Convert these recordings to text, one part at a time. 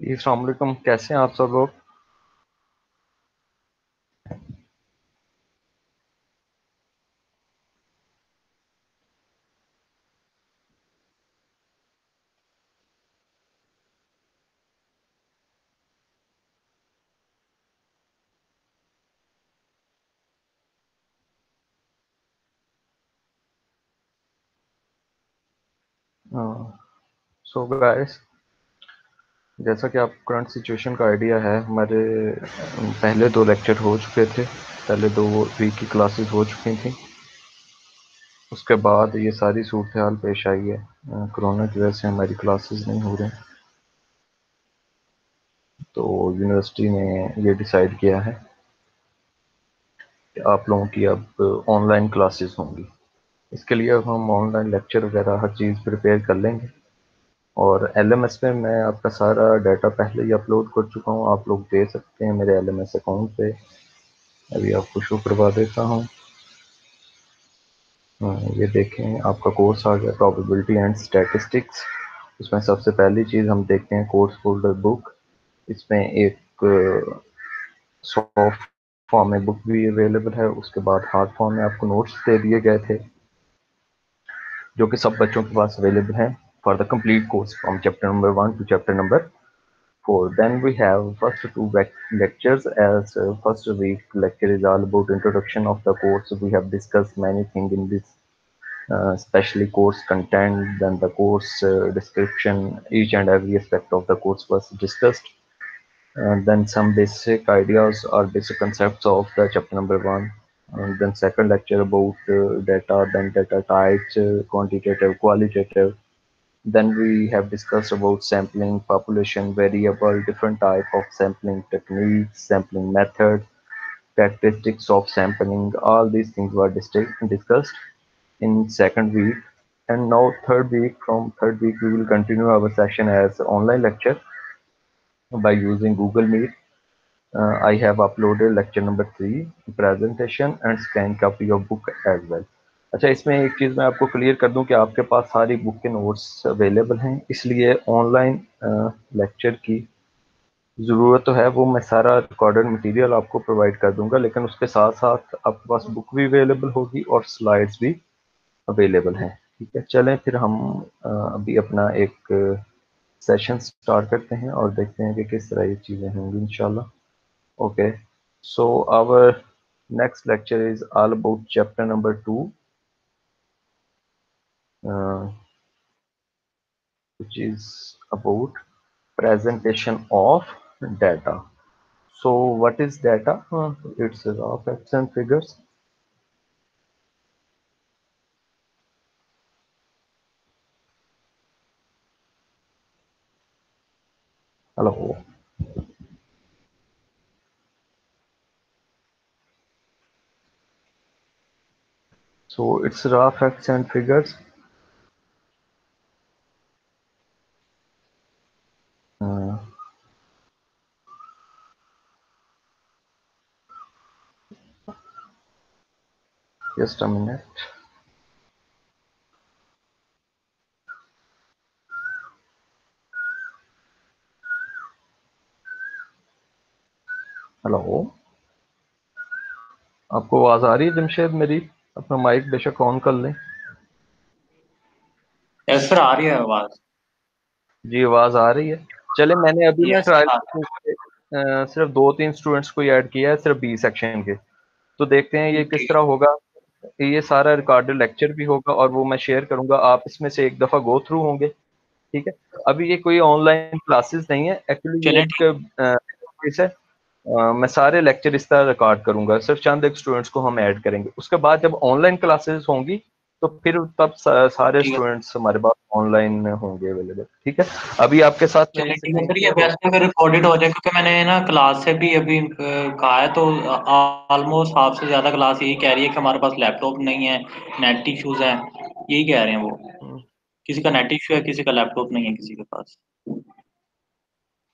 जी, अस्सलाम वालेकुम। कैसे हैं आप सब लोग? सो गाइस, जैसा कि आपको करंट सिचुएशन का आइडिया है, हमारे पहले 2 लेक्चर हो चुके थे। पहले 2 वीक की क्लासेस हो चुकी थी। उसके बाद ये सारी सूरत हाल पेश आई है। कोरोना की वजह से हमारी क्लासेस नहीं हो रही, तो यूनिवर्सिटी ने ये डिसाइड किया है कि आप लोगों की अब ऑनलाइन क्लासेस होंगी। इसके लिए अब हम ऑनलाइन लेक्चर वगैरह हर चीज़ प्रिपेयर कर लेंगे। और एलएमएस में मैं आपका सारा डाटा पहले ही अपलोड कर चुका हूँ, आप लोग दे सकते हैं मेरे एलएमएस अकाउंट पे। अभी आपको शो करवा देता हूँ। ये देखें, आपका कोर्स आ गया, प्रोबेबिलिटी एंड स्टैटिस्टिक्स। इसमें सबसे पहली चीज़ हम देखते हैं कोर्स फोल्डर बुक। इसमें एक सॉफ्ट फॉर्म में बुक भी अवेलेबल है। उसके बाद हार्ड फॉर्म में आपको नोट्स दे दिए गए थे, जो कि सब बच्चों के पास अवेलेबल हैं for the complete course from chapter number 1 to chapter number 4. Then we have first 2 lectures. As first week lecture is all about introduction of the course. We have discussed many things in this, especially course content, then the course description. Each and every aspect of the course was discussed. Then some basic ideas or basic concepts of the chapter number 1. And then second lecture about data, then data types, quantitative, qualitative. Then we have discussed about sampling, population, variable, different type of sampling techniques, sampling method, characteristics of sampling. All these things were discussed in second week. And now third week, from third week, we will continue our session as online lecture by using Google Meet. I have uploaded lecture number 3, presentation and scan copy of book as well. अच्छा, इसमें एक चीज़ मैं आपको clear कर दूं कि आपके पास सारी बुक के नोट्स अवेलेबल हैं, इसलिए ऑनलाइन लेक्चर की ज़रूरत तो है। वो मैं सारा रिकॉर्डेड मटेरियल आपको प्रोवाइड कर दूंगा, लेकिन उसके साथ साथ आपके पास बुक भी अवेलेबल होगी और स्लाइड्स भी अवेलेबल हैं। ठीक है, चलें फिर हम अभी अपना एक सेशन स्टार्ट करते हैं और देखते हैं कि किस तरह ये चीज़ें होंगी इंशाल्लाह। Okay, so our next lecture is all about chapter number 2, uh, which is about presentation of data. So what is data? It's raw facts and figures. Hello. So it's raw facts and figures. Uh, just a minute. Hello, आपको आवाज आ रही है जमशेद मेरी? अपना mic बेशक on कर लें। Yes sir, आ रही है आवाज। जी, आवाज आ रही है। चले, मैंने अभी ना यस ट्रायल सर। सिर्फ 2-3 स्टूडेंट्स को ही ऐड किया है, सिर्फ बी सेक्शन के। तो देखते हैं ये किस तरह होगा। ये सारा रिकॉर्डेड लेक्चर भी होगा और वो मैं शेयर करूंगा, आप इसमें से एक दफा गो थ्रू होंगे। ठीक है, अभी ये कोई ऑनलाइन क्लासेस नहीं है, एक्चुअली ये चलें एक ठीक। केस है। मैं सारे लेक्चर इस तरह रिकॉर्ड करूंगा, सिर्फ चंद एक स्टूडेंट्स को हम ऐड करेंगे। उसके बाद जब ऑनलाइन क्लासेस होंगी तो फिर तब सारे ठीक है, स्टूडेंट्स हमारे पास ऑनलाइन होंगे अवेलेबल। ठीक है, अभी आपके साथ मेरी चलें ठीक है स्क्रीन सर। ये क्लियर हो? वैसे अगर रिकॉर्डेड हो जाए, क्योंकि मैंने ना क्लास से भी अभी कहा है, तो ऑलमोस्ट हाफ से ज्यादा क्लास यही कह रही है कि हमारे पास लैपटॉप नहीं है, नेट इश्यूज हैं। यही कह रहे हैं वो। किसी का नेट इश्यू है, किसी का लैपटॉप नहीं है, किसी के पास।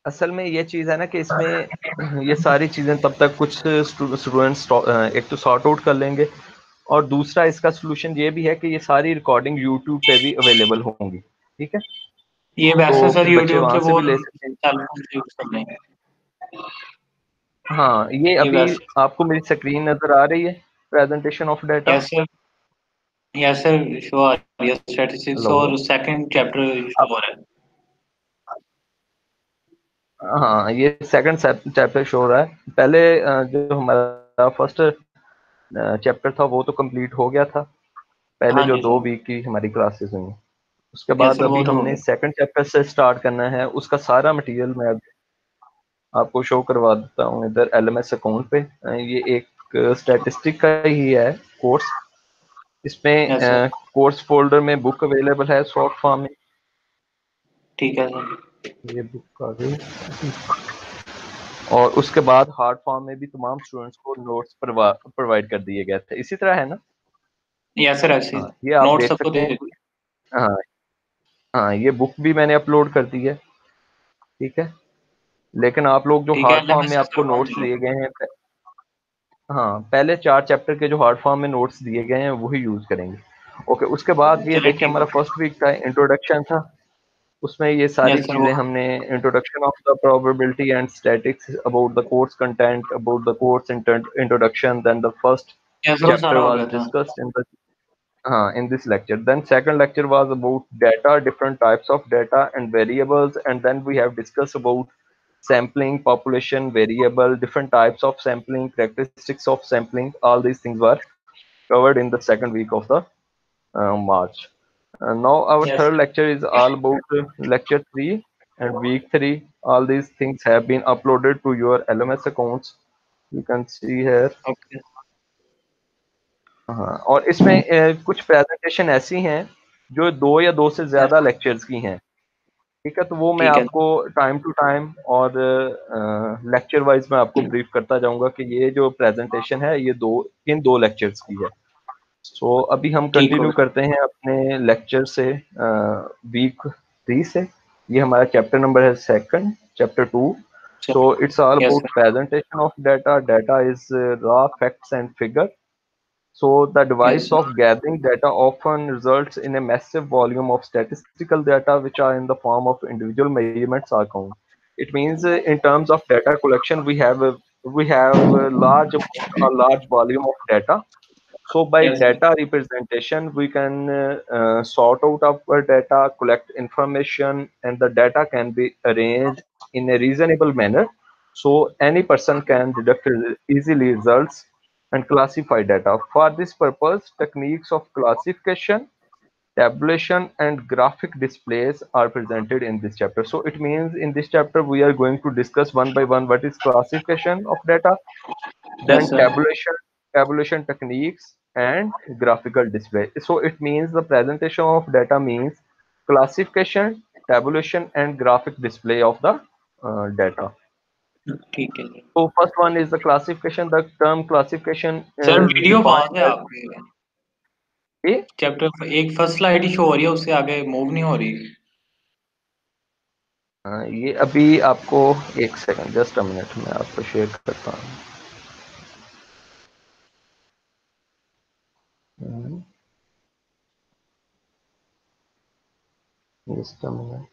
असल में ये चीज़ है ना कि इसमें ये सारी चीज़ें तब तक कुछ स्टूडेंट्स एक तो सॉर्ट आउट कर लेंगे, और दूसरा इसका सोल्यूशन ये भी है कि ये सारी रिकॉर्डिंग यूट्यूब पे भी अवेलेबल होंगी। ठीक है, ये तो वैसे सर फिर बच्चे यूट्यूब से वहां से वो भी ले सकते हैं। सेल फोन से यूज कर लेंगे। हाँ, ये ये अभी वैसे आपको मेरी स्क्रीन नजर आ रही है, presentation of data. Yes sir, yes sir show आ रही है स्टैटिस्टिक्स हेलो। और सेकंड चैप्टर शो अब हो रहा है। हाँ, ये सेकंड चैप्टर शो हो रहा है। पहले जो हमारा फर्स्ट चैप्टर था वो तो कंप्लीट हो गया था, पहले हाँ जो जी दो सर। वीक की हमारी क्लासेस हुई। उसके यस बाद सर वो अभी तो हो हमने गया। सेकंड चैप्टर से स्टार्ट करना है। उसका सारा मटेरियल मैं आपको शो करवा देता हूँ इधर एलएमएस अकाउंट पे। ये एक स्टैटिस्टिक का ही है कोर्स। इसमें यस सर। कोर्स फोल्डर में बुक अवेलेबल है सॉफ्ट फॉर्म में। ठीक है सर। ये बुक आ गई। और उसके बाद हार्ड फॉर्म में भी तमाम स्टूडेंट्स को नोट्स प्रोवाइड कर दिए गए थे, इसी तरह है ना। यस सर ऐसे हाँ, ये आप नोट देख सबको सकते दे हैं। देंगे। हाँ। हाँ, ये बुक भी मैंने अपलोड कर दी है। ठीक है। लेकिन आप लोग जो ठीक है हार्ड फॉर्म एलएमएस में से आपको सर कौन नोट्स सी दिए लोग। गए हैं, हाँ, पहले 4 चैप्टर के जो हार्ड फॉर्म में नोट्स दिए गए हैं वही यूज करेंगे। ओके, उसके बाद ये चले देखिए ठीक हमारा हो। फर्स्ट वीक का इंट्रोडक्शन था। उसमें ये सारी यस सर वो। चीजें हमने, introduction of the probability and statics, about the course content, about the course introduction, then the first yes sir वो chapter सारा हो was गया था। discussed in the in this lecture. Then second lecture was about data, different types of data and variables, and then we have discussed about sampling, population, variable, different types of sampling, characteristics of sampling. All these things were covered in the second week of the March. Now our yes third lecture is all about lecture 3 and week 3. All these things have been uploaded to your LMS accounts. You can see here. Okay. हाँ, और इसमें कुछ presentation ऐसी हैं जो 2 या 2 से yes ज्यादा लेक्चर्स की हैं। ठीक है, तो वो मैं ठीक है। आपको टाइम टू टाइम और लेक्चर वाइज मैं आपको ब्रीफ करता जाऊंगा कि ये जो प्रेजेंटेशन है ये इन 2 लेक्चर्स की है। सो अभी हम ठीक हो कंटिन्यू गया करते हैं अपने लेक्चर से, वीक 3 से। ये हमारा चैप्टर नंबर है second, chapter 2। Sir. So it's all yes about sir. Presentation of data. Data is raw facts and figure. So the yes device sir. of gathering data often results in a massive volume of statistical data, which are in the form of individual measurements or count. It means in terms of data collection, we have a large volume of data. So by yes sir. data representation, we can sort out our data, collect information, and the data can be arranged in a reasonable manner. So any person can deduct easily results and classify data. For this purpose, techniques of classification, tabulation, and graphic displays are presented in this chapter. So it means in this chapter, we are going to discuss one by one what is classification of data, yes then sir. tabulation techniques and graphical display. So it means the presentation of data means classification, tabulation and graphic display of the data. ठीक है sir. So first one is the classification. The term classification sir is video कहाँ defined से as आपके a, chapter एक first slide ही show हो रही है उससे आगे मूव नहीं हो रही। ये अभी आपको एक सेकंड, जस्ट अ मिनट, मैं आपको शेयर करता हूँ। Just a minute.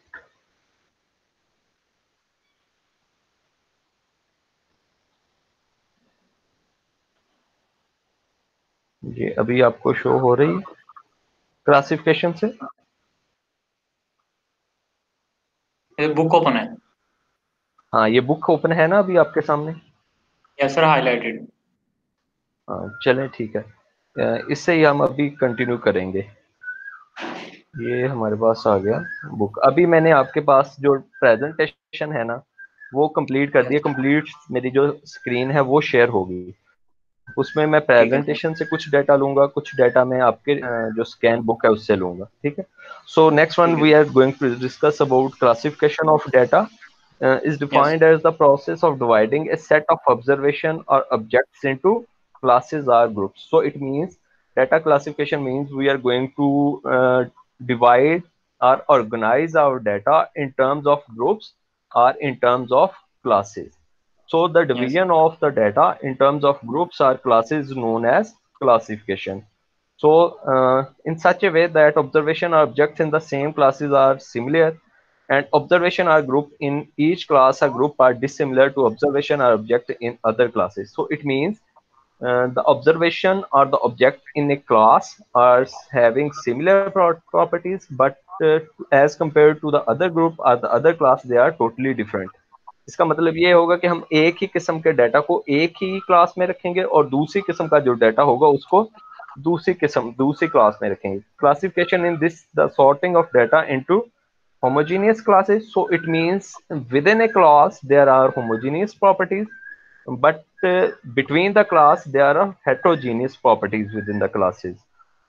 ये अभी आपको शो हो रही है क्लासिफिकेशन से। बुक ओपन है। हाँ, ये बुक ओपन है ना अभी आपके सामने। Yes sir highlighted. हाँ, चलें ठीक है। इससे ही हम अभी कंटिन्यू करेंगे। ये हमारे पास आ गया बुक। अभी मैंने आपके पास जो प्रेजेंटेशन है ना वो कंप्लीट कर दिया। यस कंप्लीट मेरी जो स्क्रीन है वो शेयर होगी। उसमें मैं ठीक है सर। प्रेजेंटेशन से कुछ डाटा लूंगा, कुछ डाटा मैं आपके जो स्कैन बुक है उससे लूंगा। ठीक है। सो नेक्स्ट वन ठीक है we sir. Are going to discuss about classification of data is yes defined as the process of dividing a set of observation or objects into classes or groups. So it means data classification means we are going to divide or organize our data in terms of groups or in terms of classes. So the yes division of the data in terms of groups or classes is known as classification. So in such a way that observation objects in the same classes are similar, And observation are grouped in each class. A group are dissimilar to observation are object in other classes. So it means the observation or the object in a class are having similar properties, but as compared to the other group or the other class, they are totally different. इसका मतलब ये होगा कि हम एक ही किस्म के data को एक ही क्लास में रखेंगे और दूसरी किस्म का जो डाटा होगा उसको दूसरी क्लास में रखेंगे. Classification in this the sorting of data into homogeneous classes. So it means within a class there are homogeneous properties, but between the class there are heterogeneous properties within the classes.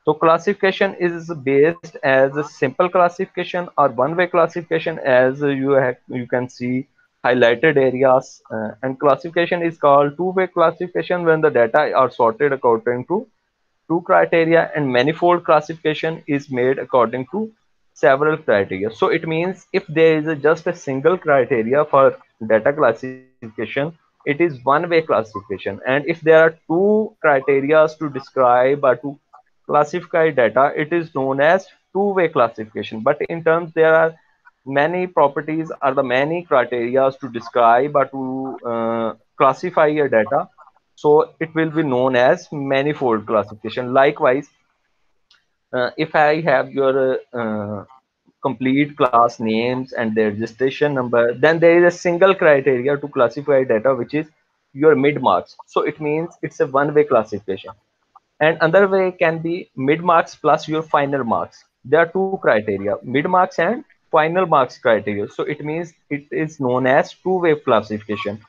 So classification is based as a simple classification or one-way classification, as you can see highlighted areas, and classification is called two-way classification when the data are sorted according to two criteria, and manifold classification is made according to several criteria. So it means if there is just a single criteria for data classification, it is one-way classification. And if there are two criteria to describe or to classify data, it is known as two-way classification. But in terms, there are many properties or the many criteria to describe or to classify your data, so it will be known as manifold classification. Likewise, if I have your complete class names and their registration number, then there is a single criteria to classify data, which is your mid marks. So it means it's a one-way classification. And another way can be mid marks plus your final marks. There are two criteria, mid marks and final marks criteria. So it means it is known as two-way classification.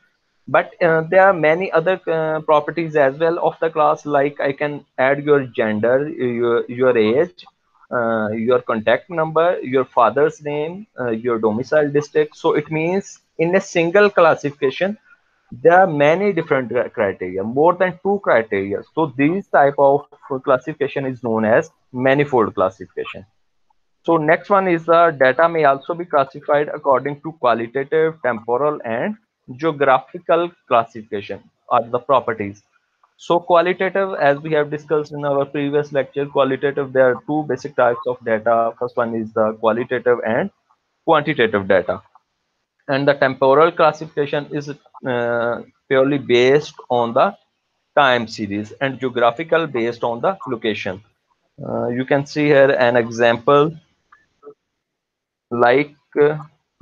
But there are many other properties as well of the class, like I can add your gender, your age, your contact number, your father's name, your domicile district. So it means in a single classification there are many different criteria, more than two criteria. So these type of classification is known as manifold classification. So next one is the data may also be classified according to qualitative, temporal, and geographical classification or the properties. So qualitative, as we have discussed in our previous lecture, qualitative, there are two basic types of data. First one is the qualitative and quantitative data. And the temporal classification is purely based on the time series, and geographical based on the location. You can see here an example, like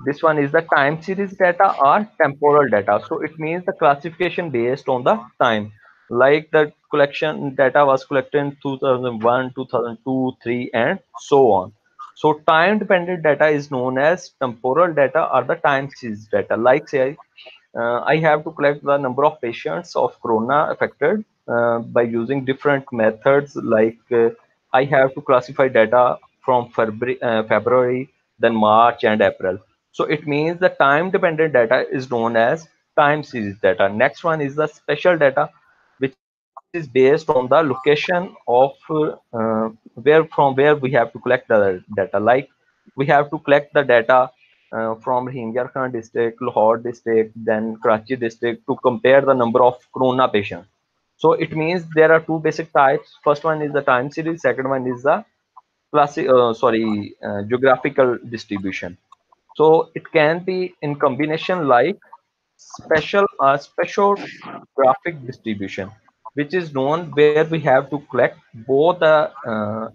this one is the time series data or temporal data. So it means the classification based on the time, like the collection data was collected in 2001, 2002, 3, and so on. So time dependent data is known as temporal data or the time series data. Like say I have to collect the number of patients of corona affected by using different methods, like I have to classify data from February, then March and April. So it means the time dependent data is known as time series data. Next one is the special data, which is based on the location of where we have to collect the data. Like we have to collect the data from Rohingya Khan district, Lahore district, then Karachi district, to compare the number of corona patients. So it means there are two basic types. First one is the time series. Second one is the geographical distribution. So it can be in combination, like special graphic distribution, which is known where we have to collect both the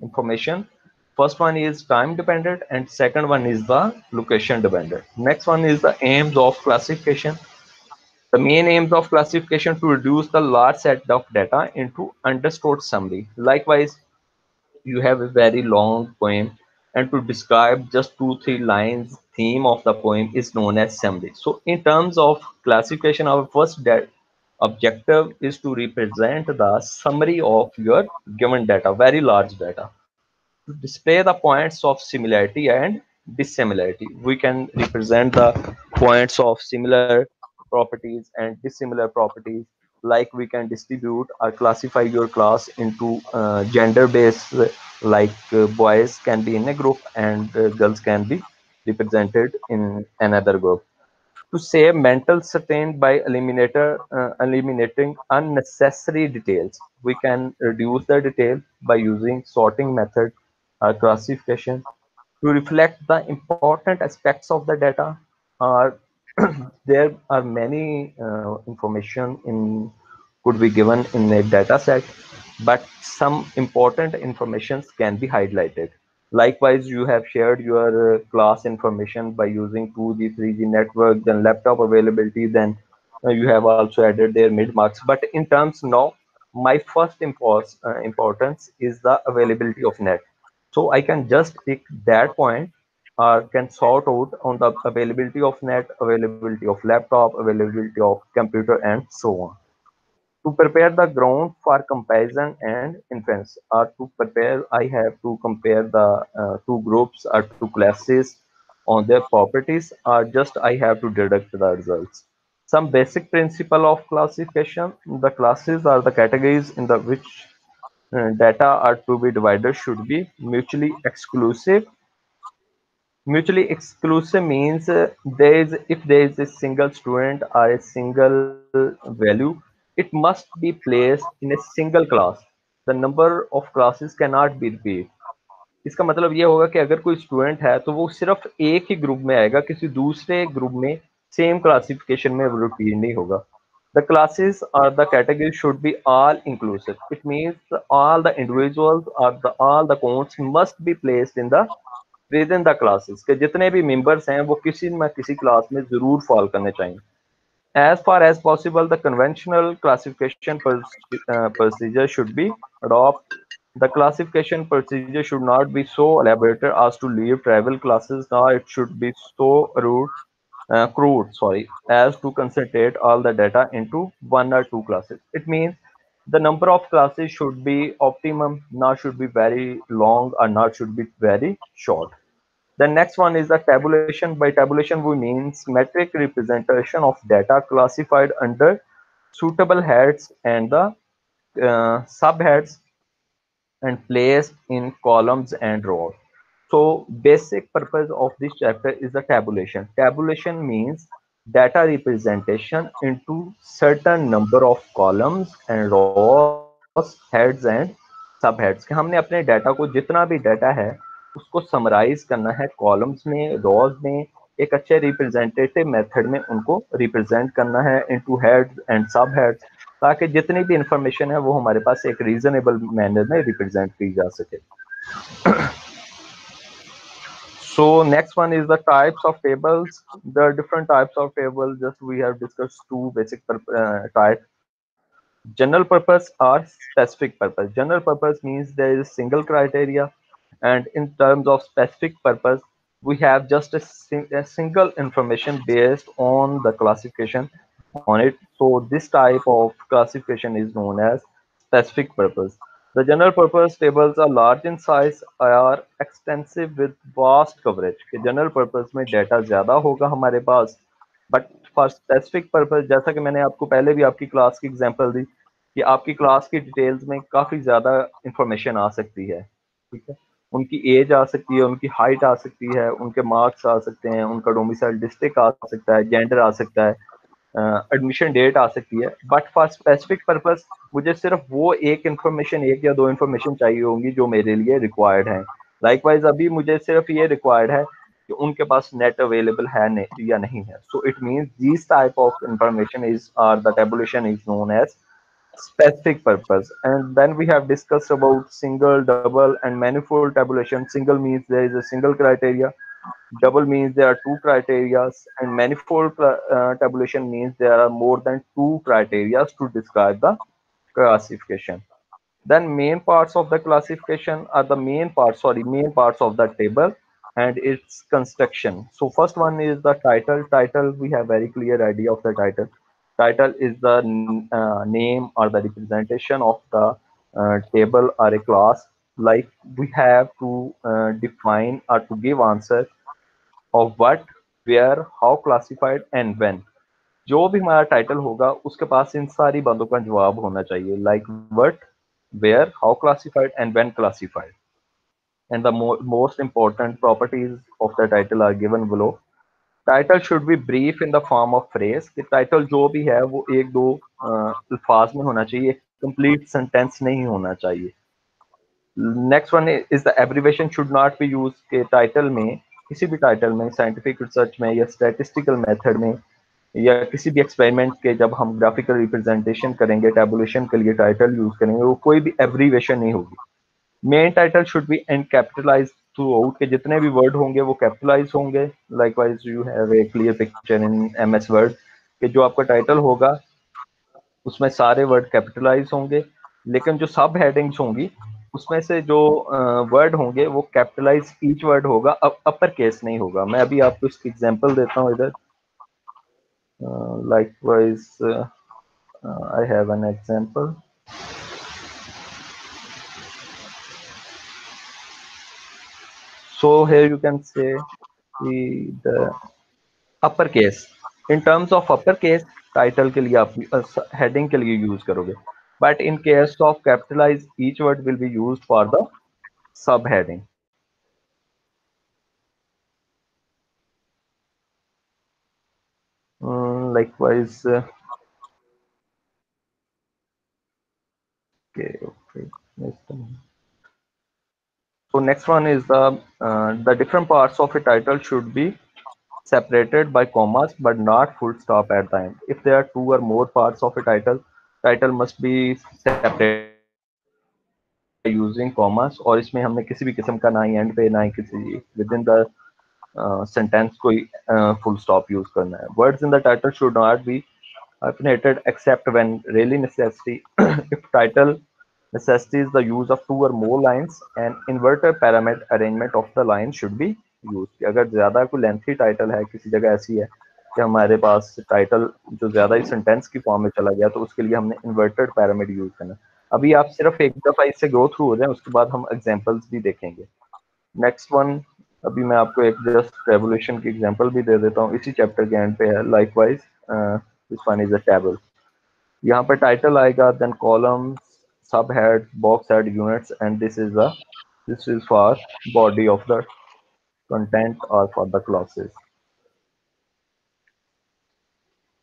information. First one is time dependent and second one is the location dependent. Next one is the aims of classification. The main aims of classification to reduce the large set of data into understood summary. Likewise, you have a very long poem, and to describe just 2 3 lines theme of the poem is known as summary. So in terms of classification, our first objective is to represent the summary of your given data, very large data, to display the points of similarity and dissimilarity. We can represent the points of similar properties and dissimilar properties, like we can distribute or classify your class into gender based, like boys can be in a group and girls can be represented in another group. To save mental strain by eliminating unnecessary details, we can reduce the detail by using sorting method or classification. to reflect the important aspects of the data. Are there are many information in could be given in a data set, but some important informations can be highlighted. Likewise, you have shared your class information by using 2G, 3G network, then laptop availability, then you have also added their mid marks. But in terms now, my first importance is the availability of net. So I can just pick that point or can sort out on the availability of net, availability of laptop, availability of computer, and so on. To prepare the ground for comparison and inference, or to prepare, I have to compare the two groups or two classes on their properties, or just I have to deduct the results. Some basic principle of classification: the classes are the categories in the which data are to be divided should be mutually exclusive. Mutually exclusive means if there is a single student or a single value, it must be placed in a single class. The number of classes cannot be repeat. इसका मतलब ये होगा कि अगर कोई student है तो वो सिर्फ एक ही ग्रुप में आएगा, किसी दूसरे ग्रुप में सेम क्लासिफिकेशन में रिपीट नहीं होगा. The classes or the categories should be all inclusive. It means all the individuals or all the counts must be placed in the within the classes, के जितने भी members हैं वो किसी न किसी क्लास में जरूर fall करने चाहिए. As far as possible, the conventional classification procedure should be adopted. The classification procedure should not be so elaborate as to leave tribal classes, nor it should be so crude, as to concentrate all the data into one or two classes. It means the number of classes should be optimum, not should be very long or not should be very short. The next one is the tabulation. By tabulation, we means metric representation of data classified under suitable heads and the subheads and placed in columns and rows. So basic purpose of this chapter is the tabulation. Tabulation means data representation into certain number of columns and rows, heads and सबहेड्स कि हमने अपने data को जितना भी data है उसको summarise करना है कॉलम्स में, रोज में, एक अच्छे रिप्रेजेंटेटिव मेथड में उनको रिप्रेजेंट करना है इनटू हेड्स एंड सब हेड्स, ताकि जितनी भी इंफॉर्मेशन है वो हमारे पास एक रीजनेबल मैनर में रिप्रेजेंट की जा सके. So next one is the types of tables. The different types of tables, just we have discussed two basic types. General purpose or specific purpose. General purpose means there is a single criteria, and in terms of specific purpose, we have just a single information based on the classification on it. So this type of classification is known as specific purpose. The general purpose tables are large in size, are extensive with vast coverage. कि general purpose में data ज़्यादा होगा हमारे पास, but for specific purpose, जैसा कि मैंने आपको पहले भी आपकी क्लास की एग्जांपल दी कि आपकी क्लास की डिटेल्स में काफ़ी ज़्यादा इंफॉर्मेशन आ सकती है. ठीक है, उनकी एज आ सकती है, उनकी हाइट आ सकती है, उनके मार्क्स आ सकते हैं, उनका डोमिसाइल डिस्ट्रिक्ट आ सकता है, जेंडर आ सकता है, एडमिशन डेट आ सकती है. बट फॉर स्पेसिफिक पर्पज मुझे सिर्फ वो एक इन्फॉर्मेशन, एक या दो इन्फॉर्मेशन चाहिए होंगी जो मेरे लिए रिक्वायर्ड है. लाइकवाइज अभी मुझे सिर्फ ये रिक्वायर्ड है कि उनके पास नेट अवेलेबल है या नहीं है. So it means this type of information is are the tabulation is known as specific purpose. And then we have discussed about single, double, and manifold tabulation. Single means there is a single criteria, double means there are two criteria, and manifold tabulation means there are more than two criteria to describe the classification. Then main parts of the classification are the main parts of the table and its construction. So first one is the title. Title, we have very clear idea of the title. Title is the name or the representation of the table or a class. Like we have to define or to give answer of what, where, how classified and when. जो भी हमारा title होगा उसके पास इन सारी बातों का जवाब होना चाहिए, like what, where, how classified, and when classified. And the most important properties of the title are given below. Title should be brief in the form of phrase. कि title जो भी है वो एक दो अल्फाज में होना चाहिए, complete sentence नहीं होना चाहिए. Next one is the abbreviation should not be use के टाइटल में, किसी भी टाइटल में, साइंटिफिक रिसर्च में या स्टैटिस्टिकल मेथड में या किसी भी एक्सपेरिमेंट के जब हम ग्राफिकल रिप्रेजेंटेशन करेंगे, टेबुलेशन के लिए टाइटल यूज करेंगे, वो कोई भी एब्रीवेशन नहीं होगी। Main title should be encapitalize throughout, के जितने भी वर्ड होंगे वो कैपिटलाइज होंगे। Likewise you have a clear picture in MS Word कि जो आपका टाइटल होगा उसमें सारे वर्ड कैपिटलाइज होंगे, लेकिन जो सब हेडिंग्स होंगी उसमें से जो वर्ड होंगे वो कैपिटलाइज ईच वर्ड होगा, अपर केस नहीं होगा। मैं अभी आपको इसकी एग्जांपल देता हूँ इधर। Likewise I have an example. So here you can say the uppercase. In terms of uppercase, title के लिए आप heading के लिए use करोगे. But in case of capitalize, each word will be used for the subheading. Likewise, okay. So next one is the different parts of a title should be separated by commas but not full stop at the end. If there are two or more parts of a title must be separated by using commas, और इसमें हमने किसी भी किस्म का ना ही and पे ना ही किसी विद इन द सेंटेंस कोई फुल स्टॉप यूज करना है। Words in the title should not be hyphenated except when really necessary. If title necessitates the use of two or more lines, an inverted pyramid arrangement of the line should be used. अगर ज्यादा कोई lengthy title है, किसी जगह ऐसी है कि हमारे पास टाइटल जो ज्यादा ही सेंटेंस की फॉर्म में चला गया, तो उसके लिए हमने इन्वर्टेड पैरामिड यूज करना। अभी आप सिर्फ एक दफा इससे गो थ्रू हो जाए, उसके बाद हम एग्जांपल्स भी देखेंगे। नेक्स्ट वन, अभी मैं आपको एक जस्ट रेवोल्यूशन की एग्जांपल भी दे देता हूँ, इसी चैप्टर के एंड पे है। Likewise this one is a table. यहाँ पर टाइटल आएगा, then columns, sub head, box head, units, and this is for body of the content और for the classes.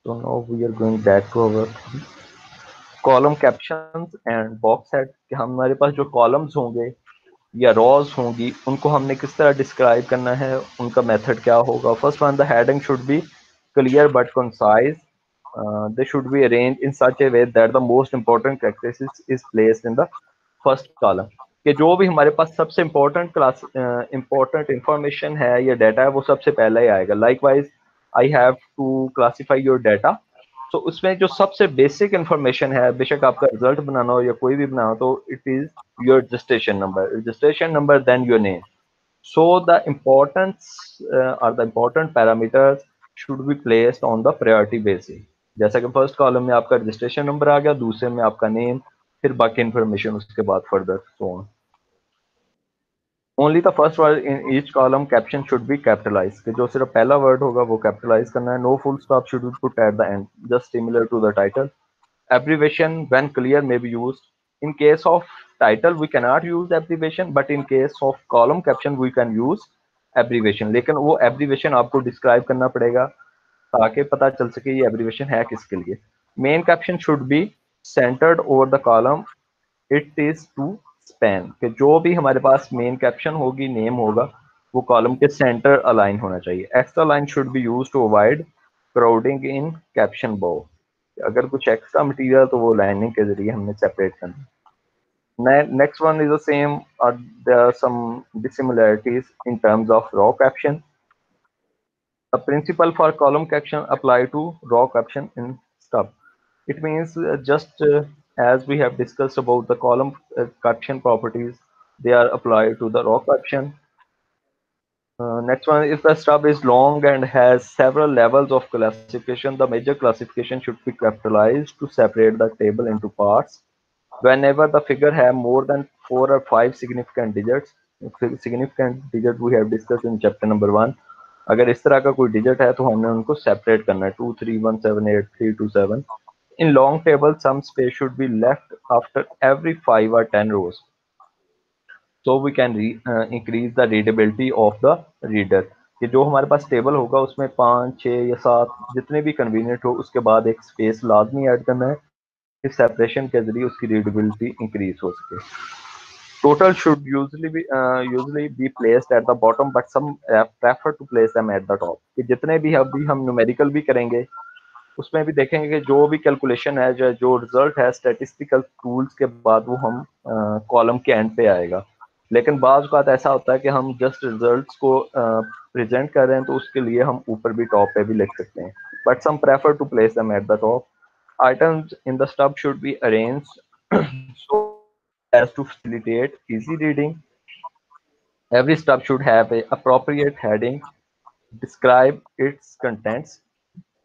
So now we are going back to our column captions and box head. हमारे पास जो columns होंगे या rows होंगी, उनको हमने किस तरह डिस्क्राइब करना है, उनका मेथड क्या होगा। First one, the heading should be clear but concise. They should be arranged in such a way that the most important characteristics is placed in the first column. कि जो भी हमारे पास सबसे इम्पोर्टेंट इंफॉर्मेशन है या data है वो सबसे पहले ही आएगा। Likewise I have to classify your data, तो उसमें जो सबसे बेसिक इंफॉर्मेशन है, बेशक आपका रिजल्ट बनाना हो या कोई भी बनाना हो, तो it is your registration number then your name. So the importance or the important parameters should be placed on the priority basis. जैसा कि फर्स्ट कॉलम में आपका रजिस्ट्रेशन नंबर आ गया, दूसरे में आपका नेम, फिर बाकी इंफॉर्मेशन उसके बाद further so on. Only the first word in each column caption should be capitalize, कि जो सिर्फ पहला वर्ड होगा वो कैपिटलाइज करना है. No full stop should be put at the end, just similar to the title. Abbreviation when clear may be used. In case of title we cannot use abbreviation, but in case of column caption we can use abbreviation. लेकिन वो abbreviation आपको describe करना पड़ेगा ताकि पता चल सके ये abbreviation है किसके लिए. Main caption should be centered over the column. It is to span, कि जो भी हमारे पास मेन कैप्शन होगी, नेम होगा, वो कॉलम के सेंटर अलाइन होना चाहिए. Extra line should be use to avoid crowding in caption बो. अगर कुछ एक्स्ट्रा मटेरियल तो वो लाइनिंग के जरिए हमने सेपरेट करना. Next one is the same. There are some dissimilarities in terms of raw caption. The principle for column caption apply to raw caption in stub. It means just as we have discussed about the column caption properties, they are applied to the raw caption. Next one, if the stub is long and has several levels of classification, the major classification should be capitalized to separate the table into parts. Whenever the figure have more than 4 or 5 significant digits, significant digit we have discussed in chapter number 1, अगर इस तरह का कोई digit है तो हमने उनको separate करना है, 2 3 1 7 8 3 2 7. In long table, some space should be left after every 5 or 10 rows, so we can increase the readability of the reader. कि जो हमारे पास टेबल होगा उसमें 5 6 या 7 जितने भी कन्वीनियंट हो, उसके बाद एक स्पेस लाजमी ऐड करना है, इस सेपरेशन के जरिए उसकी रीडेबिलिटी इंक्रीज हो सके. Total should usually be placed at the bottom, but some prefer to place them at the top. कि जितने भी अभी हम न्यूमेरिकल भी करेंगे उसमें भी देखेंगे कि जो भी कैलकुलेशन है जो रिजल्ट है स्टैटिस्टिकल टूल्स के बाद वो हम कॉलम के एंड पे आएगा। लेकिन बाज बात ऐसा होता है कि हम जस्ट रिजल्ट्स को प्रेजेंट कर रहे हैं तो उसके लिए हम ऊपर भी टॉप पे भी लिख सकते हैं, but some prefer to place them at the top. Items in the stub should be arranged so as to facilitate easy reading. Every stub should have a appropriate heading, describe its contents.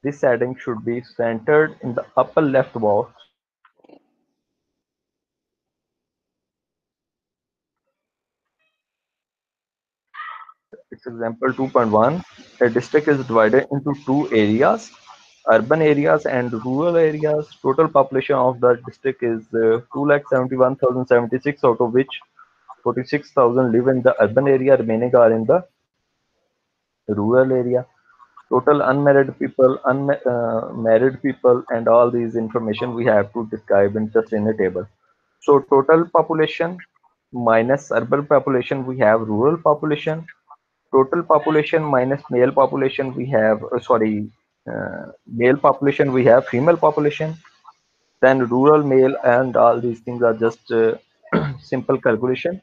This heading should be centered in the upper left box. It's example 2.1. A district is divided into two areas, urban areas and rural areas. Total population of the district is 2,71,076, out of which 46,000 live in the urban area, remaining are in the rural area. Total unmarried people, married people, and all these information we have to describe in just in a table. So total population minus urban population, we have rural population. Total population minus male population, we have male population, we have female population. Then rural, male, and all these things are just simple calculation.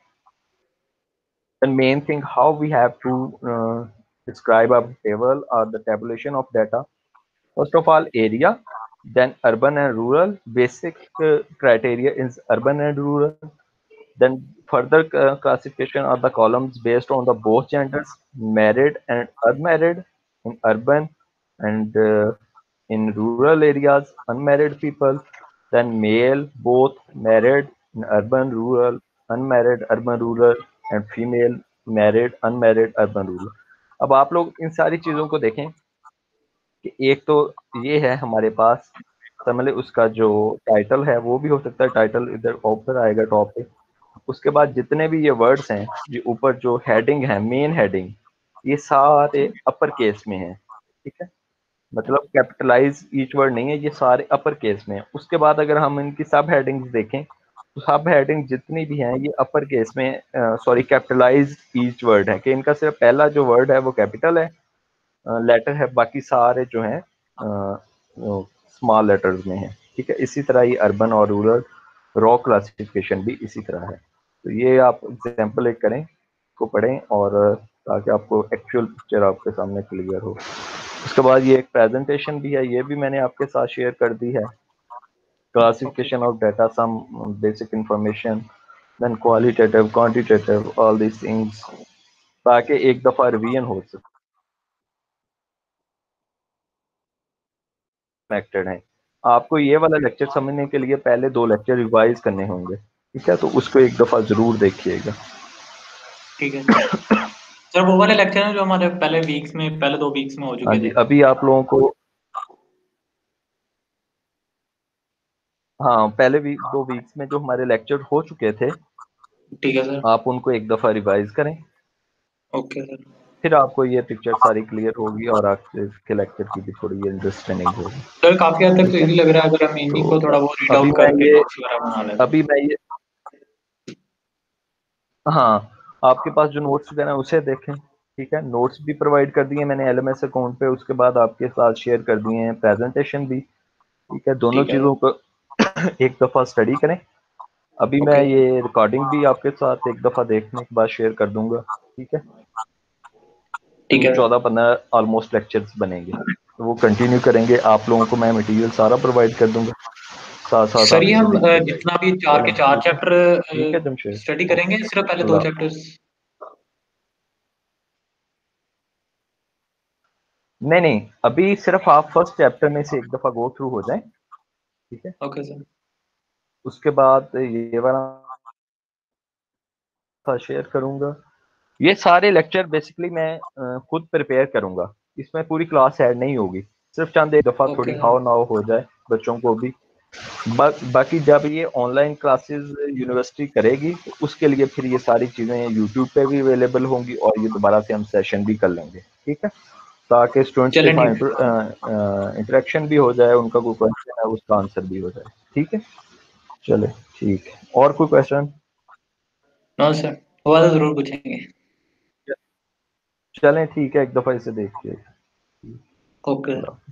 The main thing how we have to describe a table or the tabulation of data. First of all, area, then urban and rural. Basic criteria is urban and rural. Then further classification are the columns based on the both genders, married and unmarried in urban, and in rural areas, unmarried people. Then male, both married in urban, rural, unmarried, urban, rural, and female, married, unmarried, urban, rural. अब आप लोग इन सारी चीजों को देखें कि एक तो ये है हमारे पास, समझ उसका जो टाइटल है वो भी हो सकता है, टाइटल इधर ऊपर आएगा टॉप पे। उसके बाद जितने भी ये वर्ड्स हैं, ये ऊपर जो हेडिंग है, मेन हेडिंग, ये सारे अपर केस में है, ठीक है, मतलब कैपिटलाइज ईच वर्ड नहीं है, ये सारे अपर केस में है। उसके बाद अगर हम इनकी सब हेडिंग्स देखें तो सब हेडिंग जितनी भी हैं ये अपर केस में, सॉरी कैपिटलाइज ईच वर्ड है, कि इनका सिर्फ पहला जो वर्ड है वो कैपिटल है, लेटर है, बाकी सारे जो हैं स्मॉल लेटर्स में है, ठीक है। इसी तरह ये अर्बन और रूरल रॉ क्लासिफिकेशन भी इसी तरह है। तो ये आप एग्जाम्पल एक करें, को पढ़ें, और ताकि आपको एक्चुअल पिक्चर आपके सामने क्लियर हो। उसके बाद ये एक प्रेजेंटेशन भी है, ये भी मैंने आपके साथ शेयर कर दी है। Classification of data, some basic information, then qualitative, quantitative, all these things, ताकि एक दफ़ा रिवीजन हो सके। कनेक्टेड हैं, आपको ये वाला लेक्चर समझने के लिए पहले 2 लेक्चर रिवाइज करने होंगे, ठीक है, तो उसको एक दफ़ा ज़रूर देखिएगा। ठीक है सर, वो वाले लेक्चर हैं जो हमारे पहले 2 वीक्स में हो हाँ चुके जी, थे। अभी आप लोगों को, हाँ, पहले 2 वीक्स में जो हमारे लेक्चर हो चुके थे, ठीक है सर। आप उनको एक दफ़ा रिवाइज करें, ओके सर। फिर आपको ये पिक्चर सारी क्लियर होगी और आपके इसके लेक्चर की भी थोड़ी अंडरस्टैंडिंग होगी। सर काफी हद तक तो ठीक है, इजी लग रहा है अगर हम इन्हीं को थोड़ा तो बहुत रीड अभी आउट मैं करके ये नोट्स वगैरह बना लेते हैं। अभी मैं ये हाँ, आपके पास जो नोट्स वगैरह हैं उसे देखें, ठीक है। नोट्स भी प्रोवाइड कर दिए मैंने एलएमएस अकाउंट पे, उसके बाद आपके साथ शेयर कर दिए हैं प्रेजेंटेशन भी, ठीक है। दोनों ठीक है चीज़ों को एक दफ़ा स्टडी करें। अभी मैं ओके ये रिकॉर्डिंग भी आपके साथ एक दफ़ा देखने के बाद शेयर कर दूंगा, ठीक है। ठीक तो है 14-15 ऑलमोस्ट लेक्चर्स बनेंगे, तो वो कंटिन्यू करेंगे। आप लोगों को मैं मटेरियल सारा प्रोवाइड कर दूंगा, साथ साथ सर। आप ये इसे हम देखते जाइए। जितना भी 4 के चलें, 4 ठीक है, ठीक चैप्टर है जमशेद, स्टडी ओके, करेंगे, सिर्फ पहले 2 अल्लाह। चैप्टर्स? नहीं नहीं, अभी सिर्फ आप फर्स्ट चैप्टर में से एक दफ़ा गो थ्रू हो जाएं, ठीक है। Okay sir. उसके बाद ये वाला शेयर करूंगा। ये सारे लेक्चर बेसिकली मैं खुद प्रिपेयर करूंगा, इसमें पूरी क्लास ऐड नहीं होगी, सिर्फ चंद एक दफ़ा थोड़ी ओके हाव सर। नाव हो जाए बच्चों को भी। बाकी जब ये ऑनलाइन क्लासेस यूनिवर्सिटी करेगी तो उसके लिए फिर ये सारी चीज़ें यूट्यूब पे भी अवेलेबल होंगी, और ये दोबारा से हम सेशन भी कर लेंगे, ठीक है, ताकि स्टूडेंट्स के चलें साथ ठीक है। इंटरेक्शन भी हो जाए, उनका कोई क्वेश्चन है उसका आंसर भी हो जाए, ठीक है। चले, ठीक है, और कोई क्वेश्चन? नो सर, हुआ तो ज़रूर पूछेंगे। चलें ठीक है, एक दफ़ा इसे देखिए। ओके। अल्लाह